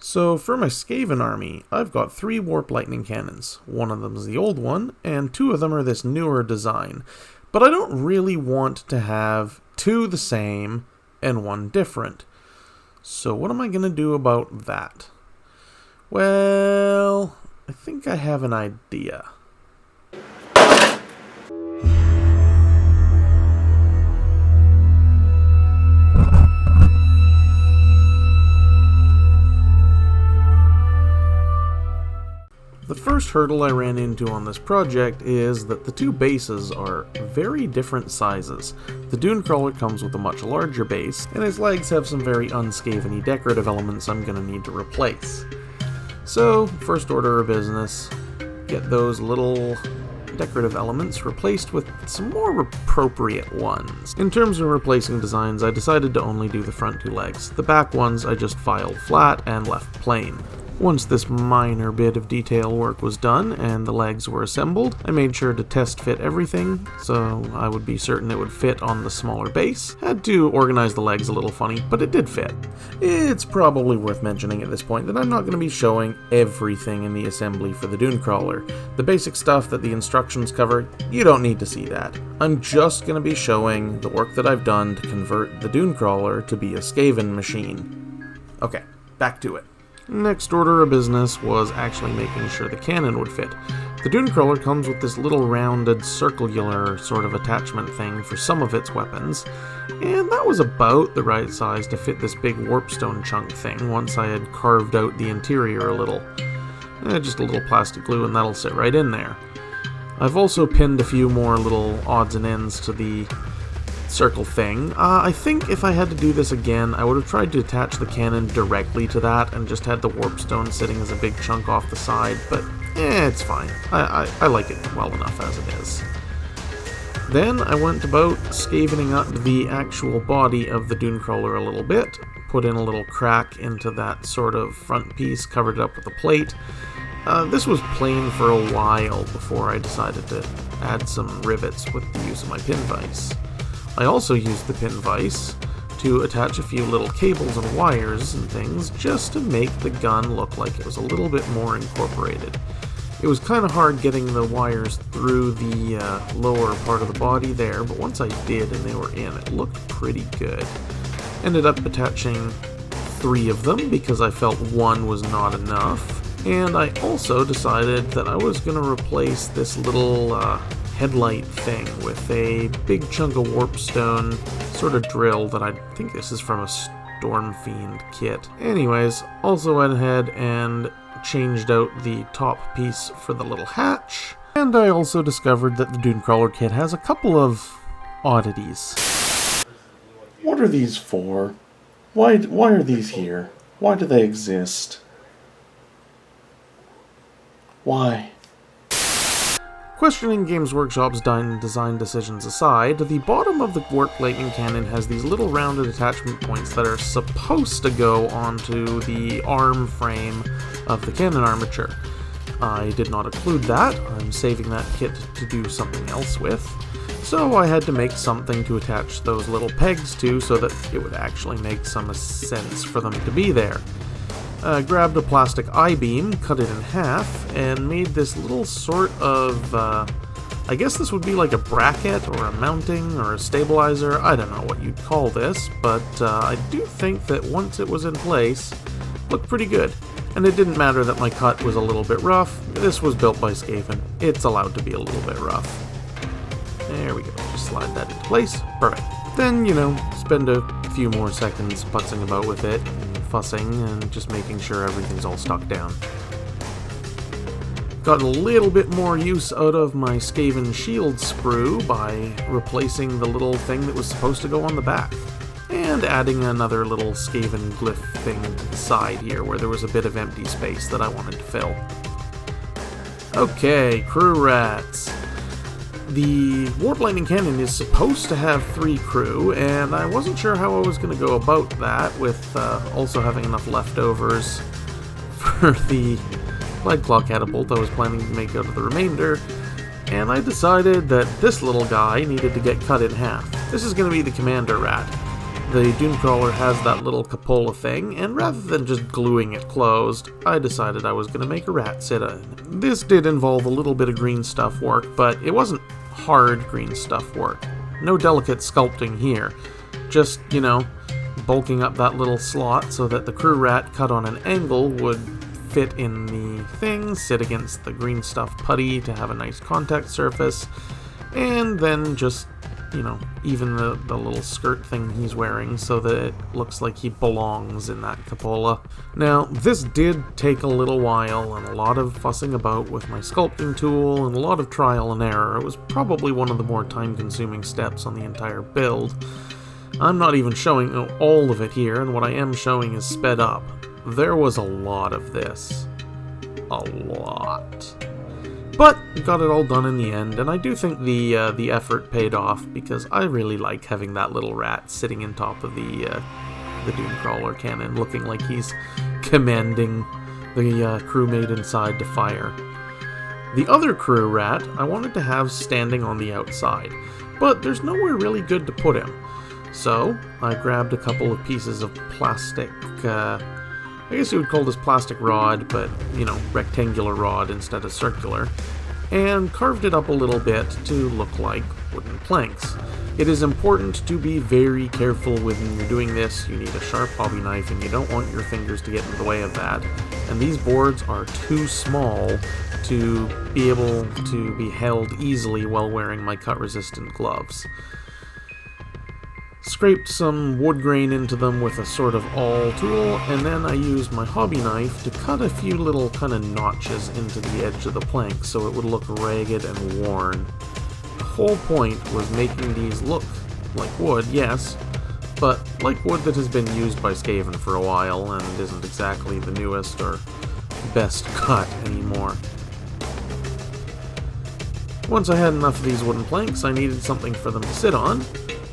So for my Skaven army, I've got 3 warp lightning cannons. One of them is the old one, and 2 of them are this newer design. But I don't really want to have 2 the same and 1 different. So what am I going to do about that? Well, I think I have an idea. The first hurdle I ran into on this project is that the 2 bases are very different sizes. The Dunecrawler comes with a much larger base, and his legs have some very unscaven-y decorative elements I'm going to need to replace. So, first order of business, get those little decorative elements replaced with some more appropriate ones. In terms of replacing designs, I decided to only do the front 2 legs. The back ones I just filed flat and left plain. Once this minor bit of detail work was done and the legs were assembled, I made sure to test fit everything so I would be certain it would fit on the smaller base. Had to organize the legs a little funny, but it did fit. It's probably worth mentioning at this point that I'm not going to be showing everything in the assembly for the Dunecrawler. The basic stuff that the instructions cover, you don't need to see that. I'm just going to be showing the work that I've done to convert the Dunecrawler to be a Skaven machine. Okay, back to it. Next order of business was actually making sure the cannon would fit. The Dunecrawler comes with this little rounded circular sort of attachment thing for some of its weapons, and that was about the right size to fit this big warpstone chunk thing once I had carved out the interior a little. Just a little plastic glue and that'll sit right in there. I've also pinned a few more little odds and ends to the circle thing. I think if I had to do this again, I would have tried to attach the cannon directly to that and just had the warpstone sitting as a big chunk off the side, but it's fine. I like it well enough as it is. Then I went about scavening up the actual body of the Dunecrawler a little bit, put in a little crack into that sort of front piece, covered it up with a plate. This was plain for a while before I decided to add some rivets with the use of my pin vise. I also used the pin vise to attach a few little cables and wires and things just to make the gun look like it was a little bit more incorporated. It was kind of hard getting the wires through the lower part of the body there, but once I did and they were in, it looked pretty good. Ended up attaching 3 of them because I felt 1 was not enough, and I also decided that I was going to replace this little headlight thing with a big chunk of warpstone sort of drill that I think this is from a Stormfiend kit. Anyways, also went ahead and changed out the top piece for the little hatch, and I also discovered that the Dunecrawler kit has a couple of oddities. What are these for? Why are these here? Why do they exist? Why? Questioning Games Workshop's design decisions aside, the bottom of the warp lightning cannon has these little rounded attachment points that are supposed to go onto the arm frame of the cannon armature. I did not include that. I'm saving that kit to do something else with. So I had to make something to attach those little pegs to so that it would actually make some sense for them to be there. Grabbed a plastic I-beam, cut it in half, and made this little sort of, I guess this would be like a bracket or a mounting or a stabilizer. I don't know what you'd call this, but I do think that once it was in place, it looked pretty good. And it didn't matter that my cut was a little bit rough. This was built by Skaven. It's allowed to be a little bit rough. There we go. Just slide that into place. Perfect. Then, spend a few more seconds putzing about with it, and fussing, and just making sure everything's all stuck down. Got a little bit more use out of my Skaven shield sprue by replacing the little thing that was supposed to go on the back, and adding another little Skaven glyph thing to the side here where there was a bit of empty space that I wanted to fill. Okay, crew rats. The Warp Lightning Cannon is supposed to have 3 crew, and I wasn't sure how I was going to go about that with also having enough leftovers for the Claw catapult I was planning to make out of the remainder, and I decided that this little guy needed to get cut in half. This is going to be the commander rat. The Dunecrawler has that little cupola thing, and rather than just gluing it closed, I decided I was going to make a rat sit in. This did involve a little bit of green stuff work, but it wasn't hard green stuff work. No delicate sculpting here. Just, you know, bulking up that little slot so that the crew rat cut on an angle would fit in the thing, sit against the green stuff putty to have a nice contact surface, and then just, you know, even the little skirt thing he's wearing so that it looks like he belongs in that cupola. Now, this did take a little while and a lot of fussing about with my sculpting tool and a lot of trial and error. It was probably one of the more time-consuming steps on the entire build. I'm not even showing all of it here, and what I am showing is sped up. There was a lot of this. A lot. But got it all done in the end, and I do think the effort paid off, because I really like having that little rat sitting in top of the Dunecrawler cannon, looking like he's commanding the crewmate inside to fire. The other crew rat I wanted to have standing on the outside, but there's nowhere really good to put him. So I grabbed a couple of pieces of plastic, I guess you would call this plastic rod, but, you know, rectangular rod instead of circular, and carved it up a little bit to look like wooden planks. It is important to be very careful when you're doing this. You need a sharp hobby knife, and you don't want your fingers to get in the way of that. And these boards are too small to be able to be held easily while wearing my cut-resistant gloves. Scraped some wood grain into them with a sort of awl tool, and then I used my hobby knife to cut a few little kind of notches into the edge of the plank so it would look ragged and worn. The whole point was making these look like wood, yes, but like wood that has been used by Skaven for a while and isn't exactly the newest or best cut anymore. Once I had enough of these wooden planks, I needed something for them to sit on.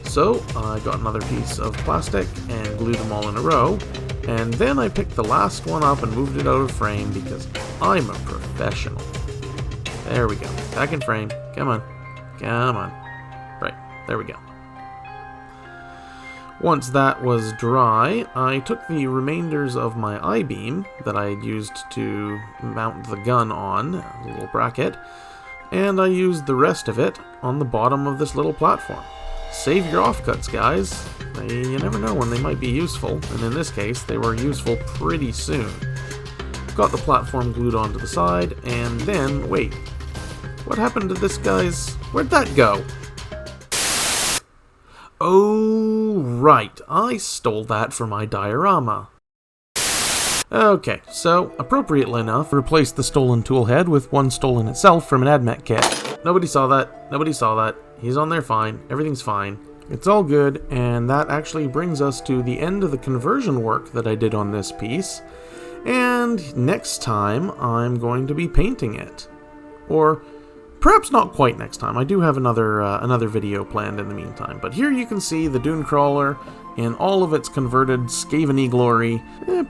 So I got another piece of plastic and glued them all in a row, and then I picked the last one up and moved it out of frame because I'm a professional. There we go. Back in frame. Come on. Come on. Right. There we go. Once that was dry, I took the remainders of my I-beam that I had used to mount the gun on, a little bracket, and I used the rest of it on the bottom of this little platform. Save your offcuts, guys. You never know when they might be useful, and in this case, they were useful pretty soon. Got the platform glued onto the side, and then, wait, what happened to this guy's... Where'd that go? Oh, right, I stole that for my diorama. Okay, so, appropriately enough, replaced the stolen tool head with one stolen itself from an AdMech kit. Nobody saw that. Nobody saw that. He's on there fine. Everything's fine. It's all good, and that actually brings us to the end of the conversion work that I did on this piece. And next time, I'm going to be painting it. Or perhaps not quite next time. I do have another video planned in the meantime. But here you can see the Dunecrawler in all of its converted Skaven-y glory.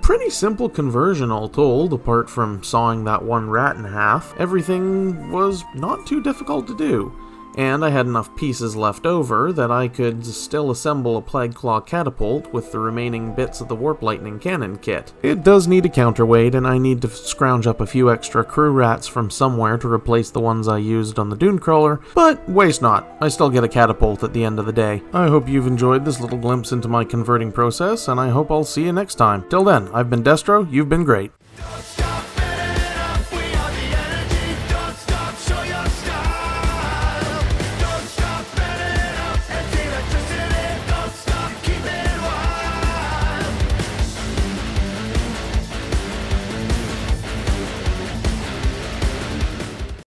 Pretty simple conversion all told, apart from sawing that one rat in half. Everything was not too difficult to do. And I had enough pieces left over that I could still assemble a Plague Claw catapult with the remaining bits of the Warp Lightning cannon kit. It does need a counterweight, and I need to scrounge up a few extra crew rats from somewhere to replace the ones I used on the Dunecrawler, but waste not, I still get a catapult at the end of the day. I hope you've enjoyed this little glimpse into my converting process, and I hope I'll see you next time. Till then, I've been Destro, you've been great.